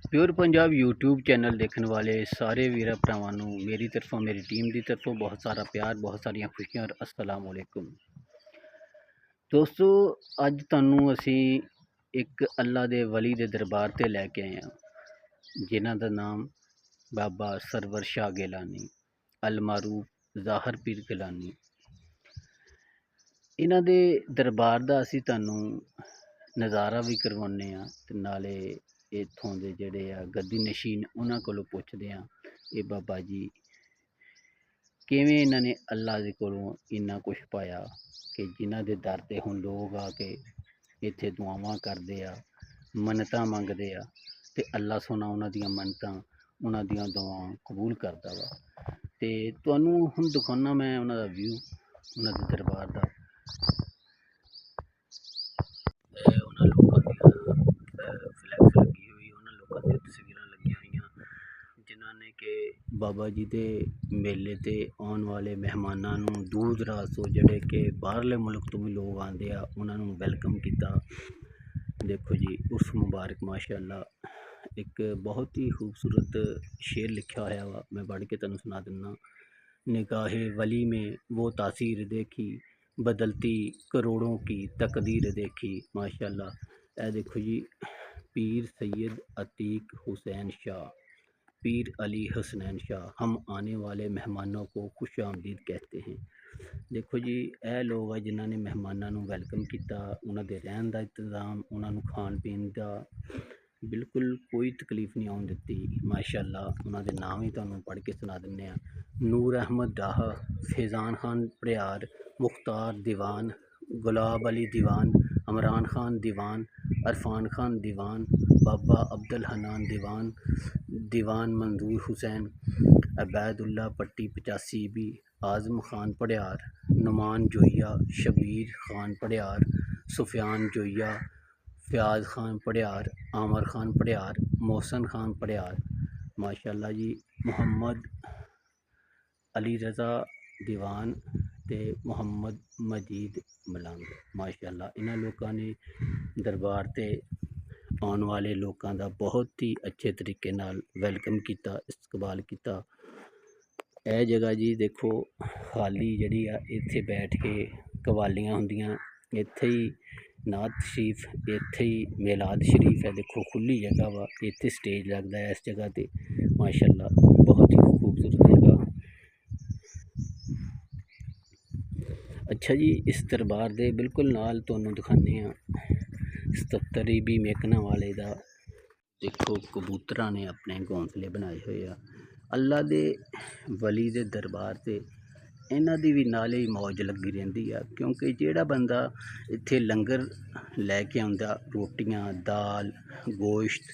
Pure Punjab YouTube channel देखने वाले सारे वीर भरावां नूं मेरी तरफों मेरी टीम की तरफों बहुत सारा प्यार, बहुत सारिया खुशियां और अस्सलाम वालेकुम। दोस्तों, अज तुहानूं असीं एक अल्लाह दे वली दे दरबार ते लैके आए हैं, जिन्हां दा नाम बाबा सरवर शाह गिलानी अलमारूफ ज़ाहिर पीर गिलानी। इन्हां दे दरबार दा असीं तुहानूं नज़ारा भी करवाने ते नाले इत्थों दे जिहड़े गद्दी नशीन उन्हां कोलों पुछदे आं ये बाबा जी किवें इन्हां ने अल्लाह दे कोलों इन्ना कुछ पाया कि जिन्हां दे दर ते हुण लोग आके इत्थे दुआवां करदे आ, मन्नतां मंगदे आ ते अल्लाह सोना उन्हां दियां मन्नतां उन्हां दियां दुआवां कबूल करदा वा। ते तुहानूं हुण दिखाना मैं उन्हां दा व्यू उन्हां दे दरबार दा। उन्हां लोकां दियां फ्लैक्स लगी हुई, उन्हां लोकां दी तस्वीरां लगी हुई जिन्हां ने कि बाबा जी दे मेले ते आउण वाले मेहमानां नूं दूर दराज तो जिहड़े कि बाहरले मुल्क तो भी लोग आंदे आ उन्हां नूं वैलकम कीता। देखो जी उस मुबारक माशाअल्लाह एक बहुत ही खूबसूरत शेर लिखा होया वा, मैं पढ़ के तुहानूं सुना दिन्ना। निगाहे वली में वो तासीर देखी, बदलती करोड़ों की तकदीर देखी। माशाअल्लाह ए देखो जी, पीर सैयद अतीक हुसैन शाह, पीर अली हसनैन शाह, हम आने वाले मेहमानों को खुश आमदीद कहते हैं। देखो जी ए लोग आ जिन्होंने मेहमानों नूं वैलकम किया, उन्होंने रहन का इंतजाम, उन्होंने खान पीन का बिल्कुल कोई तकलीफ नहीं आउण दित्ती। माशाअल्लाह उन्होंने नाम ही तुहानूं पढ़ के सुना दिंदे आ। नूर अहमद डाह, फैज़ान खान पड़ियार, मुख्तार दीवान, गुलाब अली दीवान, इमरान खान दीवान, अरफान खान दीवान, बाबा अब्दुल हनान दीवान, दीवान मंजूर हुसैन, अबैदुल्ला पट्टी 85B, आज़म खान पड़ियार, नुमान जोइया, शबीर खान पड़ियार, सुफियान जोइया, फ़याज़ खान पड़ियार, आमर खान पड़ियार, मोहसन खान पड़ियार। माशाअल्लाह जी मुहम्मद अली रज़ा दीवान ते मुहम्मद मजीद मलंग। माशाअल्लाह इन्हां लोगों ने दरबार ते आने वाले लोगों का बहुत ही अच्छे तरीके नाल वैलकम किया, इस्तकबाल किया। यह जगह जी देखो खाली जड़ी आ, इत्थे बैठ के कवालियां हुंदियां, इत्थे ही नात शरीफ, इत्थे ही मिलाद शरीफ है। देखो खुली जगह वा, इत्थे स्टेज लगता है इस जगह ते। माशाअल्लाह बहुत ही खूबसूरत जगह। अच्छा जी इस दरबार दे बिल्कुल नाल तुहानूं दिखाने आ 77 मेकना वाले दा। देखो कबूतरां ने अपने घोंसले बनाए हुए आ। अल्लाह दे वली दे दरबार ते इन्हां दी भी नाले ही मौज लगी रहिंदी आ, क्योंकि जिहड़ा बंदा इत्थे लंगर लैके आउंदा, रोटियां दाल गोश्त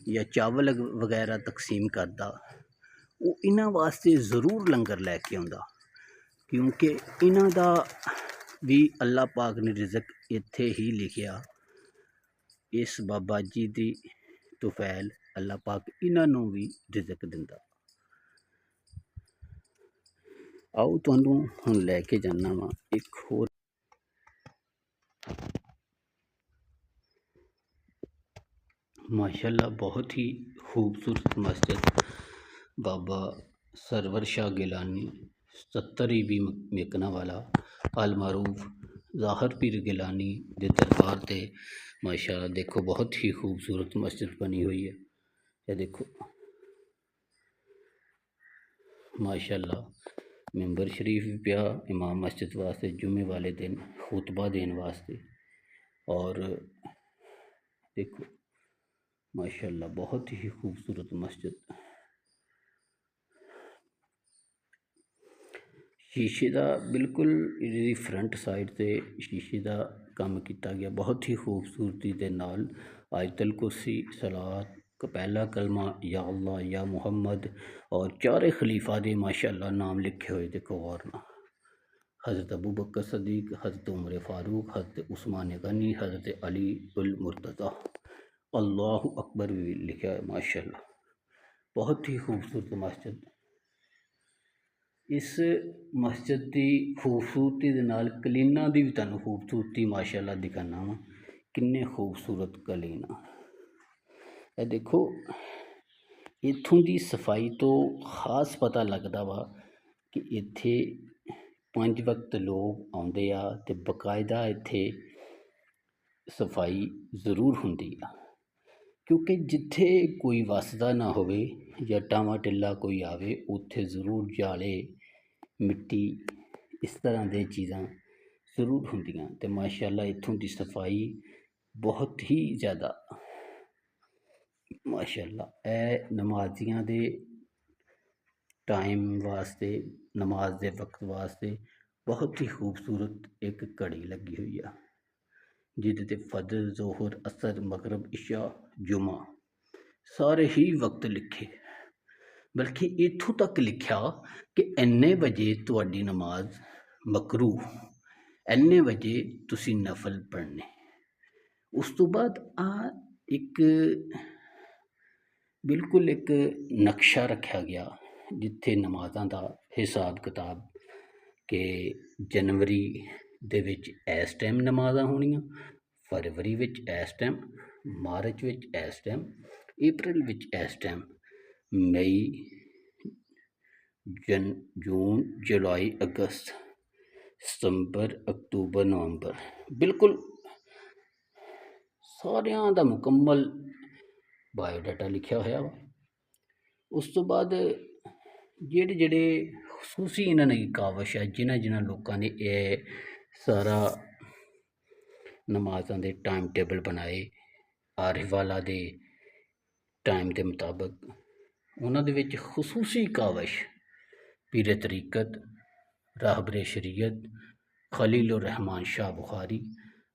या चावल वगैरह तकसीम करदा, वो इन्हां वास्ते ज़रूर लंगर लैके आउंदा, क्योंकि इन्हां दा भी अल्लाह पाक ने रिज़क इत्थे ही लिखिया। इस बाबा जी दी तुफैल अल्लाह पाक इन्हां नूं भी रिज़क दिंदा। आओ तुहानूं हुण लैके जाना वा एक होर माशाअल्लाह बहुत ही खूबसूरत मस्जिद बाबा सरवर शाह गिलानी 77 मेकना वाला अलमारूफ ज़ाहिर पीर गिलानी दे दरबार ते। माशाअल्लाह देखो बहुत ही खूबसूरत मस्जिद बनी हुई है। ये देखो माशाअल्लाह मेंबर शरीफ भी पिया इमाम मस्जिद वास्ते जुमे वाले दिन खुतबा देने वास्ते। और देखो माशाअल्लाह बहुत ही खूबसूरत मस्जिद। शीशे का बिल्कुल इसकी फ्रंट साइड से शीशे का काम किया गया, बहुत ही खूबसूरती के नाल। आयतल कुर्सी, सलात, पहला कलमा या अल्लाह या मुहम्मद और चारे खलीफा दे माशाअल्लाह नाम लिखे हुए। देखो और ना हज़रत अबू बकर सदीक, हज़रत उमर फ़ारूक, हज़रत उस्मान गनी, हज़रत अली उल मुर्तज़ा, अल्लाहु अकबर भी लिखा है। माशाअल्लाह बहुत ही खूबसूरत मस्जिद। इस मस्जिद की खूबसूरती दे नाल कलीना की भी तुहानूं खूबसूरती माशाअल्लाह दिखाना वा, किन्ने खूबसूरत कलीना। ਇਹ ਦੇਖੋ ਇੱਥੋਂ ਦੀ ਸਫਾਈ ਤੋਂ ਖਾਸ ਪਤਾ ਲੱਗਦਾ ਵਾ ਕਿ ਇੱਥੇ 5 ਵਕਤ ਲੋਕ ਆਉਂਦੇ ਆ ਅਤੇ ਬਕਾਇਦਾ ਇੱਥੇ ਸਫਾਈ ਜ਼ਰੂਰ ਹੁੰਦੀ ਆ, ਕਿਉਂਕਿ ਜਿੱਥੇ ਕੋਈ ਵੱਸਦਾ ਨਾ ਹੋਵੇ ਜਾਂ ਟਾਵਾਂ ਟਿੱਲਾ ਕੋਈ ਆਵੇ ਉੱਥੇ ਜ਼ਰੂਰ ਜਾਲੇ, ਮਿੱਟੀ, ਇਸ ਤਰ੍ਹਾਂ ਦੀਆਂ ਚੀਜ਼ਾਂ ਜ਼ਰੂਰ ਹੁੰਦੀਆਂ। ਅਤੇ ਮਾਸ਼ਾਅੱਲਾ ਇੱਥੋਂ ਦੀ ਸਫਾਈ ਬਹੁਤ ਹੀ ਜ਼ਿਆਦਾ ਮਾਸ਼ਾਅੱਲਾ ਇਹ ਨਮਾਜ਼ੀਆਂ ਦੇ ਟਾਈਮ ਵਾਸਤੇ, ਨਮਾਜ਼ ਦੇ ਵਕਤ ਵਾਸਤੇ ਬਹੁਤ ਹੀ ਖੂਬਸੂਰਤ ਇੱਕ ਘੜੀ ਲੱਗੀ ਹੋਈ ਆ, ਜਿਹਦੇ 'ਤੇ ਫਜਰ, ਜ਼ੋਹਰ, ਅਸਰ, ਮਗਰਬ, ਇਸ਼ਾ, ਜੁਮਾ ਸਾਰੇ ਹੀ ਵਕਤ ਲਿਖੇ, ਬਲਕਿ ਇੱਥੋਂ ਤੱਕ ਲਿਖਿਆ ਕਿ ਇੰਨੇ ਵਜੇ ਤੁਹਾਡੀ ਨਮਾਜ਼ ਮਕਰੂਹ, ਇੰਨੇ ਵਜੇ ਤੁਸੀਂ ਨਫਲ ਪੜ੍ਹਨੇ। ਉਸ ਤੋਂ ਬਾਅਦ ਆ ਇੱਕ ਬਿਲਕੁਲ ਇੱਕ ਨਕਸ਼ਾ ਰੱਖਿਆ ਗਿਆ ਜਿੱਥੇ ਨਮਾਜ਼ਾਂ ਦਾ ਹਿਸਾਬ ਕਿਤਾਬ, ਕਿ ਜਨਵਰੀ ਦੇ ਵਿੱਚ ਇਸ ਟਾਈਮ ਨਮਾਜ਼ਾਂ ਹੋਣੀਆਂ, ਫਰਵਰੀ ਵਿੱਚ ਇਸ ਟਾਈਮ, ਮਾਰਚ ਵਿੱਚ ਇਸ ਟਾਈਮ, ਅਪ੍ਰੈਲ ਵਿੱਚ ਇਸ ਟਾਈਮ, ਮਈ, ਜੂਨ, ਜੁਲਾਈ, ਅਗਸਤ, ਸਤੰਬਰ, ਅਕਤੂਬਰ, ਨਵੰਬਰ, ਬਿਲਕੁਲ ਸਾਰਿਆਂ ਦਾ ਮੁਕੰਮਲ ਬਾਇਓਡਾਟਾ ਲਿਖਿਆ ਹੋਇਆ ਵਾ। ਉਸ ਤੋਂ ਬਾਅਦ ਜਿਹੜੇ ਖਸੂਸੀ ਇਹਨਾਂ ਨੇ ਕਾਵਿਸ਼ ਹੈ, ਜਿਨ੍ਹਾਂ ਲੋਕਾਂ ਨੇ ਇਹ ਸਾਰਾ ਨਮਾਜ਼ਾਂ ਦੇ ਟਾਈਮ ਟੇਬਲ ਬਣਾਏ ਆਰਿਫ ਵਾਲਾ ਦੇ ਟਾਈਮ ਦੇ ਮੁਤਾਬਕ, ਉਹਨਾਂ ਦੇ ਵਿੱਚ ਖਸੂਸੀ ਕਾਵਿਸ਼ ਪੀਰ ਤਰੀਕਤ, ਰਾਹਬਰ ਸ਼ਰੀਅਤ ਖਲੀਲ रहमान शाह बुखारी,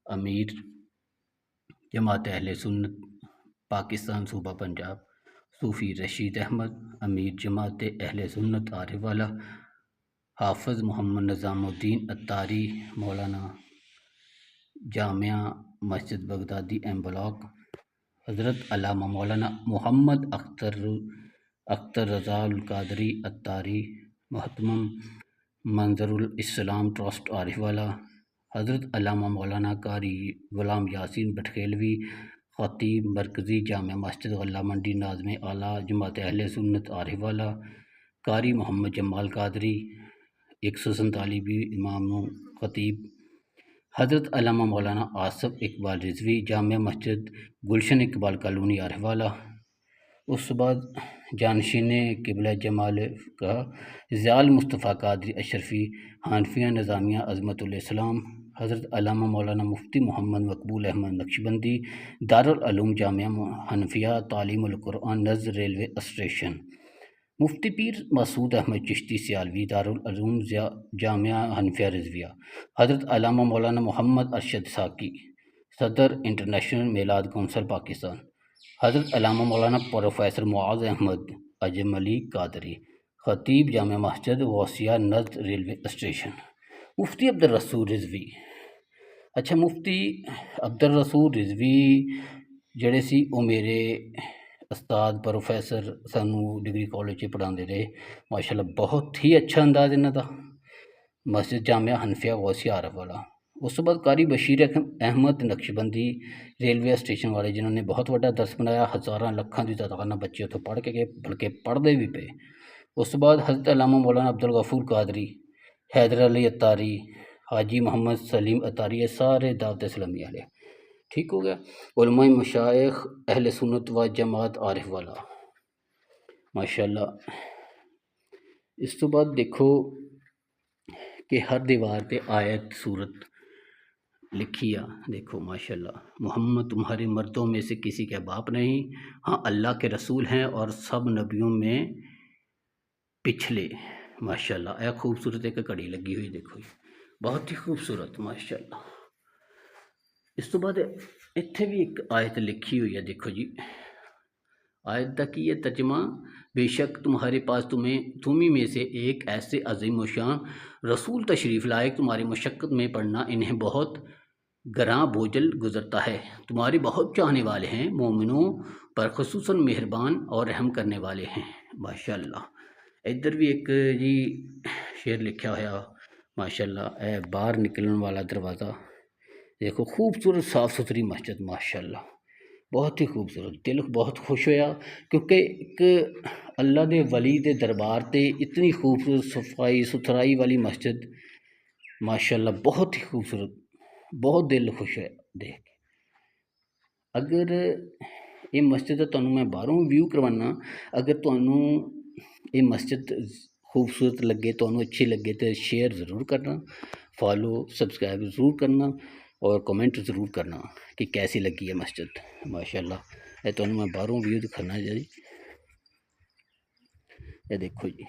अमीर जमात अहले सुन्नत पाकिस्तान सूबा पंजाब, सूफ़ी रशीद अहमद, अमीर जमात अहले सुन्नत आरिफ वाला, हाफिज़ मोहम्मद निज़ामुद्दीन अत्तारी, मौलाना Jamia Masjid Baghdadi M block, हज़रत अल्लामा मौलाना मोहम्मद अख्तर रज़ा अल कादरी अत्तारी, मोहतरम मंजरुल इस्लाम ट्रस्ट आरिफ वाला, हज़रत अल्लामा मौलाना कारी ग़ुलाम यासीन बटखेलवी, ख़तीब मरकज़ी जामिया मस्जिद गल्ला मंडी नाज़िम आला जमात अहले सुन्नत आरिफ वाला, कारी मोहम्मद जमाल कादरी 147वीं इमाम ख़तीब, हज़रत अल्लामा मौलाना आसफ़ इकबाल रिज़वी जामिया मस्जिद गुलशन इकबाल कॉलोनी आरिफ वाला। उस बाद जानशीन किबला जमाल का ज़ियाल मुस्तफ़ा कादरी अशरफ़ी हानफिया निज़ामिया अज़मतुल इस्लाम, हज़रत अल्लामा मौलाना मुफ्ती मोहम्मद मकबूल अहमद नक्शबंदी दारुल उलूम जामिया हनफिया तालीमुल कुरान नज़र रेलवे स्टेशन, मुफ्ती पीर मसूद अहमद चिश्ती सियालवी दारुल उलूम जामिया हनफिया रिज़विया, हज़रत अल्लामा मौलाना मोहम्मद अरशद साकी सदर इंटरनेशनल मिलाद कौंसल पाकिस्तान, हज़रत अल्लामा मौलाना प्रोफेसर मुआज़ अहमद अजमली कादरी ख़तीब जामिया मस्जिद वसिया नज़र रेलवे स्टेशन, मुफ्ती अब्दुल रसूल रिज़वी। अच्छा, मुफ्ती अब्दुल रसूल रिज़वी ਜਿਹੜੇ ਸੀ ਉਹ ਮੇਰੇ ਉਸਤਾਦ ਪ੍ਰੋਫੈਸਰ ਸਾਨੂੰ ਡਿਗਰੀ ਕਾਲਜ 'ਚ ਪੜ੍ਹਾਉਂਦੇ ਰਹੇ। ਮਾਸ਼ਾਅੱਲਾ ਬਹੁਤ ਹੀ ਅੱਛਾ ਅੰਦਾਜ਼ ਇਹਨਾਂ ਦਾ। ਮਸਜਿਦ ਜਾਮਿਆ ਹਨਫੀਆ ਵਾਸੀਆ ਆਰਿਫ ਵਾਲਾ। ਉਸ ਤੋਂ ਬਾਅਦ ਕਾਰੀ ਬਸ਼ੀਰ ਅਹਿਮਦ ਨਕਸ਼ਬੰਦੀ ਰੇਲਵੇ ਸਟੇਸ਼ਨ ਵਾਲੇ, ਜਿਨ੍ਹਾਂ ਨੇ ਬਹੁਤ ਵੱਡਾ ਦਰਸ ਬਣਾਇਆ। ਹਜ਼ਾਰਾਂ ਲੱਖਾਂ ਦੀ ਤਾਦਾਦ ਨਾਲ ਬੱਚੇ ਉੱਥੋਂ ਪੜ੍ਹ ਕੇ ਗਏ, ਬਲਕਿ ਪੜ੍ਹਦੇ ਵੀ ਪਏ। ਉਸ ਤੋਂ ਬਾਅਦ ਹਜ਼ਰਤ ਅਲਾਮਾ ਮੌਲਾਨਾ ਅਬਦੁਲ ਗਫੂਰ ਕਾਦਰੀ, हैदर अली अत्तारी, हाजी मोहम्मद सलीम अत्तारी, ये सारे दावत इस्लामी वाले। ठीक हो गया। उलमा मशाइख अहले सुन्नत व जमात आरिफ वाला, माशाअल्लाह। इस तो बाद देखो कि हर दीवार पे आयत सूरत लिखी आ, देखो माशाअल्लाह। मोहम्मद तुम्हारे मर्दों में से किसी के बाप नहीं, हाँ अल्लाह के रसूल हैं और सब नबियों में पिछले। माशाअल्लाह, यह खूबसूरत एक घड़ी लगी हुई, देखो बहुत ही खूबसूरत माशाअल्लाह। इस तो बाद इत्थे भी एक आयत लिखी हुई है, देखो जी। आयत का की है तर्जमा, बेशक तुम्हारे पास तुम्ही में से एक ऐसे अजीम व शान रसूल तशरीफ़ लायक, तुम्हारी मशक्क़त में पढ़ना इन्हें बहुत गरां बोझल गुज़रता है। तुम्हारे बहुत चाहने वाले हैं, मोमिनों पर खुसूसन मेहरबान और रहम करने वाले हैं। माशाअल्लाह। इधर भी एक जी शेर लिखा होया माशाअल्लाह। ए बाहर निकलने वाला दरवाज़ा देखो, खूबसूरत साफ़ सुथरी मस्जिद माशाअल्लाह। बहुत ही खूबसूरत, दिल बहुत खुश होया क्योंकि एक अल्लाह दे वली दे दरबार ते इतनी खूबसूरत सफाई सुथराई वाली मस्जिद, माशाल्लाह बहुत ही खूबसूरत, बहुत दिल खुश है देख के। अगर ये मस्जिद दा तुहानूं मैं बाहरों व्यू करवाना, अगर तुहानूं ये मस्जिद खूबसूरत लगे, तुहानूं अच्छी लगे तो शेयर ज़रूर करना, फॉलो सब्सक्राइब ज़रूर करना और कमेंट ज़रूर करना कि कैसी लगी है मस्जिद। माशाल्लाह ये तुहानूं मैं बाहरों व्यू दिखाना जी, ये देखो जी,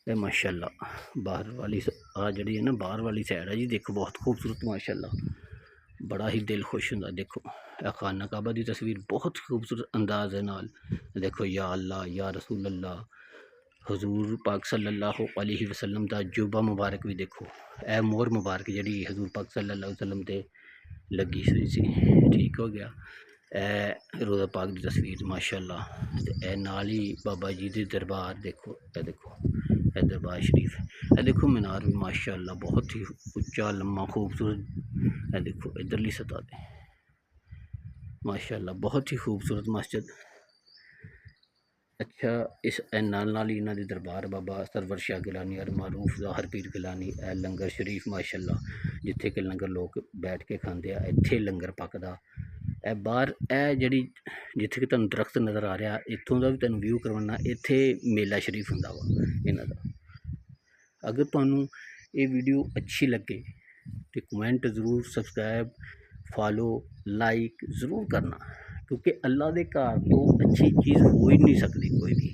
ये माशाल्लाह बाहर वाली आ जी है ना, बाहर वाली साइड है जी, देखो बहुत खूबसूरत माशाल्लाह, बड़ा ही दिल खुश होंदा। देखो खाना काबा की तस्वीर बहुत खूबसूरत अंदाज नाल, देखो या अल्लाह या रसूल अल्लाह, हजूर पाक सल्लल्लाहु अलैहि वसल्लम का जुबा मुबारक भी देखो, ए मोहर मुबारक जी हजूर पाक सल्लल्लाहु अलैहि वसल्लम ते लगी हुई सी, ठीक हो गया। ए रोज़ा पाक की तस्वीर माशाल्लाह, ए नाल ही बाबा जी के दरबार देखो, ए देखो ए दरबार शरीफ, ए देखो मीनार भी माशाल्लाह बहुत ही उच्चा लम्मा खूबसूरत, ए देखो इधरली सतह पे माशाल्लाह बहुत ही खूबसूरत मस्जिद। अच्छा इस नाल ही इन्हों दरबार बाबा सरवर शाह गिलानी और मारूफ ज़ाहिर पीर गिलानी, ए लंगर शरीफ माशाल्लाह जिथे कि लंगर लोग बैठ के खाते हैं, इत्थे लंगर पकदा, ए बाहर ए जी जिथे कि तुहानूं दरख्त नज़र आ रहा, इत्थों का भी तुहानूं व्यू करवाना, इत्थे मेला शरीफ हुंदा वा इन्हां दा। अगर तुहानूं ये वीडियो अच्छी लगे तो कमेंट ज़रूर, सब्सक्राइब फॉलो लाइक ज़रूर करना, क्योंकि अल्लाह के घर तो अच्छी चीज़ हो ही नहीं सकती कोई भी।